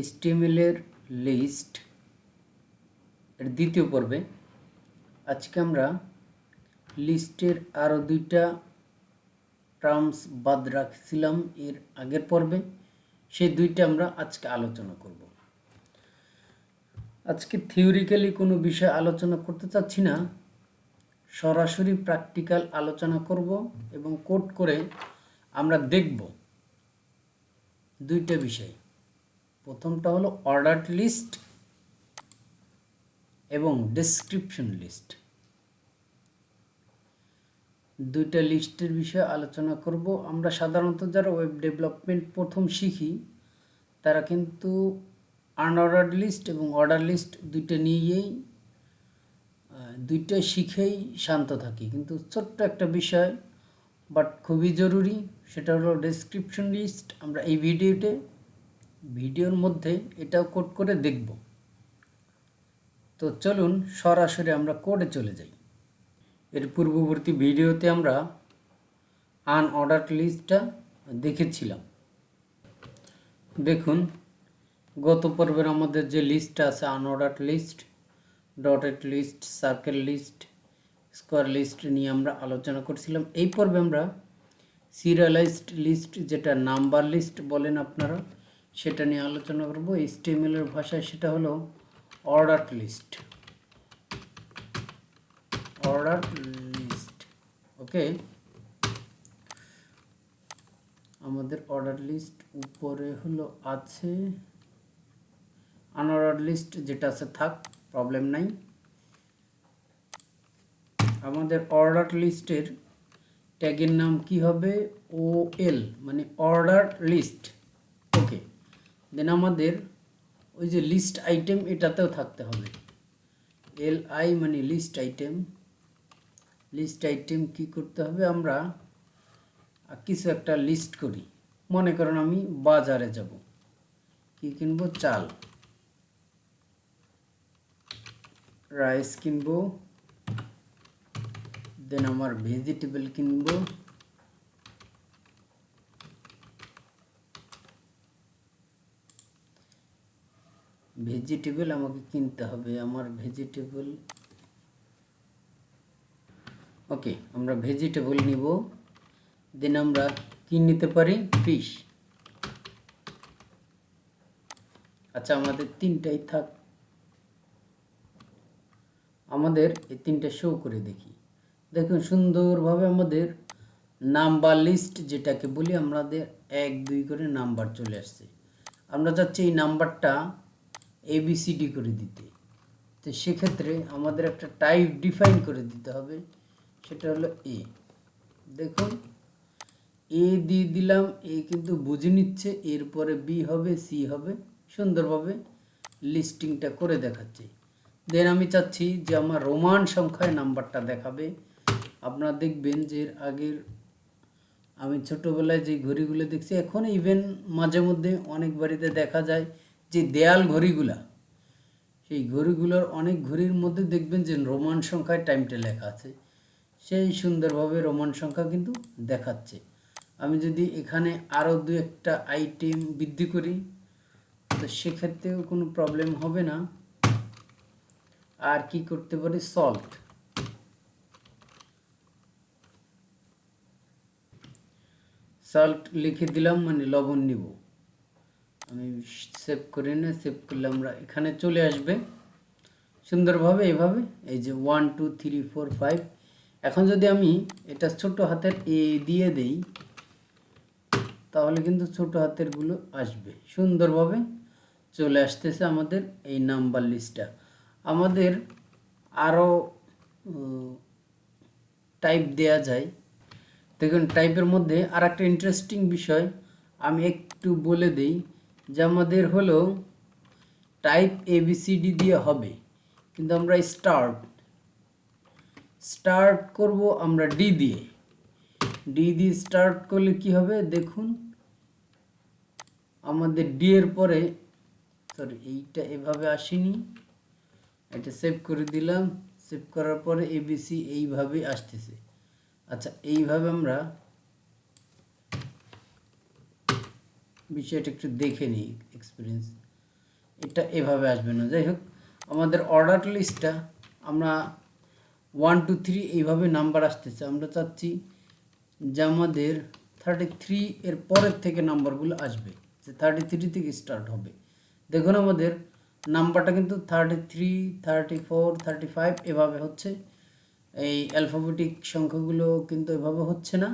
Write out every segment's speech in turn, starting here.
HTML এর list এর দ্বিতীয় পর্বে আজকে আমরা লিস্টের আরও দুইটা টার্মস বাদ রাখছিলাম এর আগের পর্বে, সেই দুইটা আমরা আজকে আলোচনা করব। আজকে থিওরিক্যালি কোনো বিষয় আলোচনা করতে চাচ্ছি না, সরাসরি প্র্যাকটিক্যাল আলোচনা করব এবং কোড করে আমরা দেখব দুইটা বিষয়। প্রথমটা হলো অর্ডারড লিস্ট এবং ডেসক্রিপশন লিস্ট। দুইটা লিস্টের বিষয়ে আলোচনা করব। আমরা সাধারণত যারা ওয়েব ডেভেলপমেন্ট প্রথম শিখি তারা কিন্তু আনঅর্ডারড লিস্ট এবং অর্ডার লিস্ট দুইটা শিখেই শান্ত থাকি, কিন্তু ছোট্ট একটা বিষয় বাট খুবই জরুরি, সেটা হলো ডেসক্রিপশন লিস্ট। আমরা এই ভিডিওর মধ্যে এটাও কোড করে দেখব। তো চলুন সরাসরি আমরা কোডে চলে যাই। এর পূর্ববর্তী ভিডিওতে আমরা আনঅর্ডারড লিস্টটা দেখেছিলাম। দেখুন, গত পর্বের আমাদের যে লিস্টটা আছে unordered list, dotted list, circle list, square list নিয়ে আমরা আলোচনা করছিলাম। এই পর্বে আমরা সিরিয়ালাইজড লিস্ট, যেটা নাম্বার লিস্ট বলেন আপনারা, সেটা নিয়ে আলোচনা করব। HTML এর ভাষায় সেটা হলো অর্ডারড লিস্ট। অর্ডারড লিস্ট, ওকে। আমাদের অর্ডার লিস্ট উপরে হলো আছে, আনঅর্ডারড লিস্ট যেটা আছে থাক, প্রবলেম নাই। আমাদের অর্ডার লিস্টের ট্যাগের নাম কি হবে? OL মানে অর্ডার লিস্ট, ওকে। দেন আমাদের ওই যে লিস্ট আইটেম, এটাতেও থাকতে হবে LI মানে লিস্ট আইটেম। লিস্ট আইটেম কি করতে হবে? আমরা কিছু একটা লিস্ট করি। মনে করেন আমি বাজারে যাব, কি কিনবো? চাল, রাইস কিনবো, দেন আমার ভেজিটেবল কিনবো, ভেজিটেবল আমাকে কিনতে হবে, আমার ভেজিটেবল, ওকে। আমরা ভেজিটেবল নিব। দেন আমরা কি নিতে পারি? ফিশ। আচ্ছা, আমাদের তিনটাই থাক। আমাদের এই তিনটা শো করে দেখি। দেখুন সুন্দরভাবে আমাদের নাম্বার লিস্ট যেটাকে বলি, আমাদের 1, 2 করে নাম্বার চলে আসছে। আমরা চাচ্ছি এই নাম্বারটা ABCD করে দিতে। তো সেক্ষেত্রে আমাদের একটা টাইপ ডিফাইন করে দিতে হবে, সেটা হলো A। দেখুন A দিয়ে দিলাম, A কিন্তু বুঝে নিচ্ছে, এরপরে B হবে, C হবে, সুন্দরভাবে লিস্টিংটা করে দেখাচ্ছে। দেন আমি চাচ্ছি যে আমার রোমান সংখ্যায় নাম্বারটা দেখাবে। আপনারা দেখবেন যে এর আগের আমি ছোটোবেলায় যে ঘড়িগুলো দেখছি, এখন ইভেন মাঝে মধ্যে অনেক বাড়িতে দেখা যায় যে দেয়াল ঘড়িগুলা, সেই ঘড়িগুলোর অনেক ঘড়ির মধ্যে দেখবেন যে রোমান সংখ্যায় টাইমটা লেখা আছে, সেই সুন্দরভাবে রোমান সংখ্যা কিন্তু দেখাচ্ছে। আমি যদি এখানে আরও 2-1টা আইটেম বৃদ্ধি করি তো সেক্ষেত্রেও কোনো প্রবলেম হবে না। আর কি করতে পারি? সল্ট, সল্ট লিখে দিলাম, মানে লবণ নিব। আমি সেভ করে না, সেভ করলে আমরা এখানে চলে আসবে সুন্দরভাবে এভাবে, এই যে 1 2 3 4 5। এখন যদি আমি এটা ছোট হাতের A দিয়ে দেই তাহলে কিন্তু ছোট হাতেরগুলো আসবে, সুন্দরভাবে চলে আসতেছে আমাদের এই নাম্বার লিস্টটা। আমাদের আরও টাইপ দেয়া যায়। দেখুন টাইপের মধ্যে আর একটা ইন্টারেস্টিং বিষয় আমি একটু বলে দিই, যে আমাদের হলো টাইপ ABCD দিয়ে হবে, কিন্তু আমরা স্টার্ট করব আমরা D দিয়ে স্টার্ট করলে কি হবে? দেখুন আমাদের D এর পরে, সরি এইটা এভাবে আসেনি, এটা সেভ করে দিলাম। সেভ করার পরে ABC এইভাবে আসতেছে। আচ্ছা, এইভাবে আমরা বিষয়টা একটু দেখে নিই, এক্সপিরিয়েন্স। এটা এভাবে আসবে না। যাই হোক, আমাদের অর্ডার লিস্টটা আমরা 1 2 3 এইভাবে নাম্বার আসতেছে। আমরা চাচ্ছি যে আমাদের 33 এর পরের থেকে নাম্বারগুলো আসবে, যে 33 থেকে স্টার্ট হবে। দেখুন আমাদের নাম্বারটা কিন্তু 33, 34, 35 এভাবে হচ্ছে। এই অ্যালফাবেটিক সংখ্যাগুলো কিন্তু এভাবে হচ্ছে না।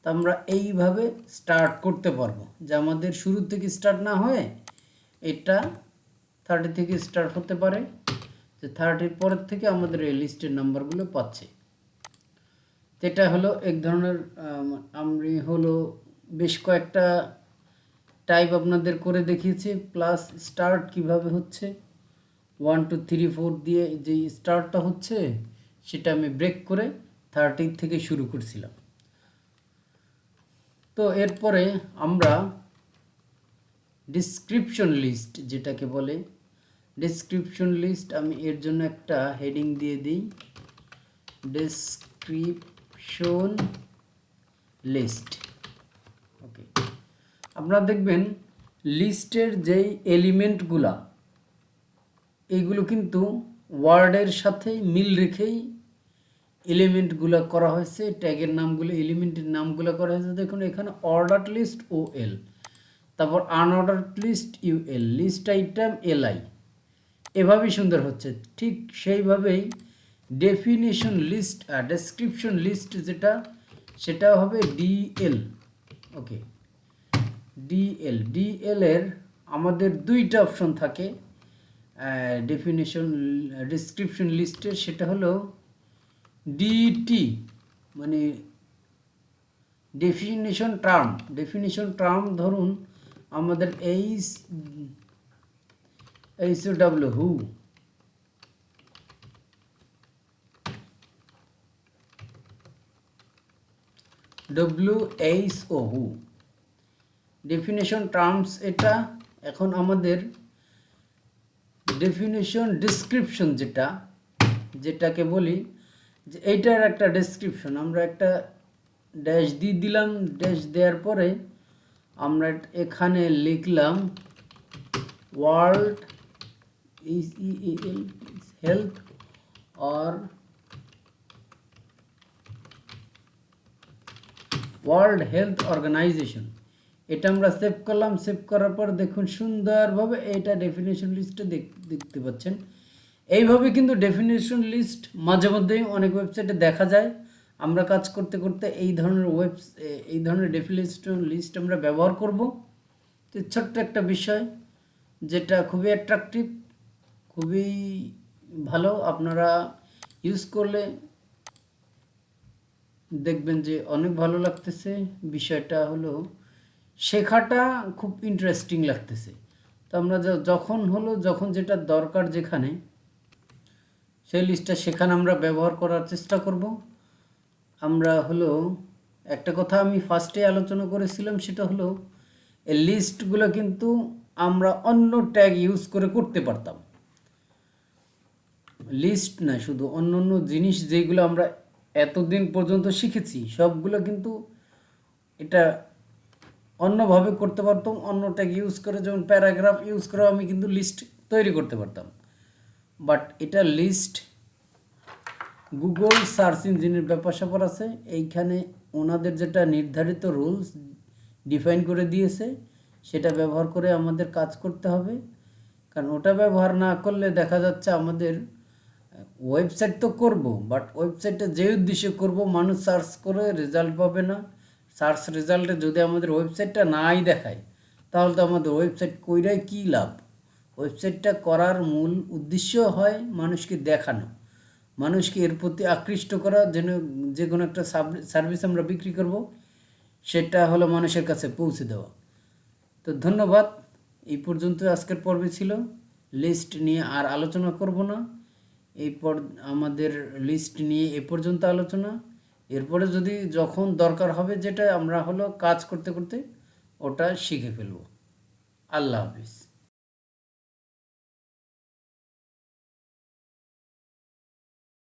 তো আমরা এইভাবে স্টার্ট করতে পারবো, যে আমাদের শুরু থেকে স্টার্ট না হয়ে এটা 30 থেকে স্টার্ট হতে পারে, যে 30-র পরের থেকে আমাদের এই লিস্টের নাম্বারগুলো পাচ্ছে। এটা হলো এক ধরনের আমি হলো বেশ কয়েকটা টাইপ আপনাদের করে দেখিয়েছি। প্লাস স্টার্ট কিভাবে হচ্ছে 1 2 3 4 দিয়ে যে স্টার্টটা হচ্ছে সেটা আমি ব্রেক করে 30 থেকে শুরু করছিলাম। তো এরপরে আমরা ডিসক্রিপশন লিস্ট যেটাকে বলে, ডিসক্রিপশন লিস্ট আমি এর জন্য একটা হেডিং দিয়ে দিই, ডেসক্রিপশন লিস্ট। ওকে, আপনারা দেখবেন লিস্টের যেই এলিমেন্টগুলা এইগুলো কিন্তু ওয়ার্ডের সাথে মিল রেখেই এলিমেন্টগুলো করা হয়েছে, ট্যাগের নামগুলো, এলিমেন্টের নামগুলো করা হয়েছে। দেখুন এখানে অর্ডার লিস্ট OL, তারপর unorder list UL, list item LI, এভাবেই সুন্দর হচ্ছে। ঠিক সেইভাবেই ডেফিনিশন লিস্ট আর ডেসক্রিপশন লিস্ট যেটা সেটা হবে DL। ওকে, ডিএল এর আমাদের দুইটা অপশন থাকে ডেফিনিশন ডেসক্রিপশন লিস্টের, সেটা হলো ডিটি মানে ডেফিনিশন টার্ম। ধরুন আমাদের HOW who, WHO who, definition terms এটা। এখন আমাদের ডেফিনিশন ডেসক্রিপশন যেটাকে বলি, যে এইটার একটা ডেসক্রিপশন আমরা একটা ড্যাশ দিয়ে দিলাম। ড্যাশ দেওয়ার পরে আমরা এখানে লিখলাম world health or world health organisation. এটা আমরা সেভ করলাম। সেভ করার পর দেখুন সুন্দরভাবে এটা ডেফিনেশন লিস্টে দেখতে পাচ্ছেন। এইভাবে কিন্তু ডেফিনেশন লিস্ট মাঝে মধ্যেই অনেক ওয়েবসাইটে দেখা যায়। আমরা কাজ করতে করতে এই ধরনের ডেফিনেশন লিস্ট আমরা ব্যবহার করব। তো ছোট্ট একটা বিষয় যেটা খুবই অ্যাট্রাকটিভ, খুবই ভালো, আপনারা ইউজ করলে দেখবেন যে অনেক ভালো লাগতেছে। বিষয়টা হলো শেখাটা খুব ইন্টারেস্টিং লাগতেছে। তো আমরা যখন যেটা দরকার যেখানে, সেই লিস্টটা সেখানে আমরা ব্যবহার করার চেষ্টা করব। আমরা হলো একটা কথা আমি ফার্স্টে আলোচনা করেছিলাম, সেটা হলো এই লিস্টগুলো কিন্তু আমরা অন্য ট্যাগ ইউজ করে করতে পারতাম। লিস্ট না, শুধু অন্য অন্য জিনিস যেগুলো আমরা এতদিন পর্যন্ত শিখেছি সবগুলো কিন্তু এটা অন্যভাবে করতে পারতাম। অন্য ট্যাগ ইউজ করে, যেমন প্যারাগ্রাফ ইউজ করে আমি কিন্তু লিস্ট তৈরি করতে পারতাম। বাট এটা লিস্ট গুগল সার্চ ইঞ্জিনের ব্যাপার স্যাপার আছে, এইখানে ওনাদের যেটা নির্ধারিত রুলস ডিফাইন করে দিয়েছে সেটা ব্যবহার করে আমাদের কাজ করতে হবে। কারণ ওটা ব্যবহার না করলে দেখা যাচ্ছে আমাদের ওয়েবসাইট তো করব, বাট ওয়েবসাইটটা যে উদ্দেশ্যে করব মানুষ সার্চ করে রেজাল্ট পাবে না। সার্চ রেজাল্টে যদি আমাদের ওয়েবসাইটটা নাই দেখায় তাহলে তো আমাদের ওয়েবসাইট কইরাই কী লাভ। ওয়েবসাইটটা করার মূল উদ্দেশ্য হয় মানুষকে দেখানো, মানুষকে এর প্রতি আকৃষ্ট করা, যেন যে কোনো একটা সার্ভিস আমরা বিক্রি করব সেটা হলো মানুষের কাছে পৌঁছে দেওয়া। তো ধন্যবাদ। এই পর্যন্ত আজকের পর্বে ছিল। লিস্ট নিয়ে আর আলোচনা করব না। আমাদের লিস্ট নিয়ে এ পর্যন্ত আলোচনা। এরপরে যখন দরকার হবে যেটা আমরা হলো কাজ করতে করতে ওটা শিখে ফেলব। আল্লাহ হাফিজ।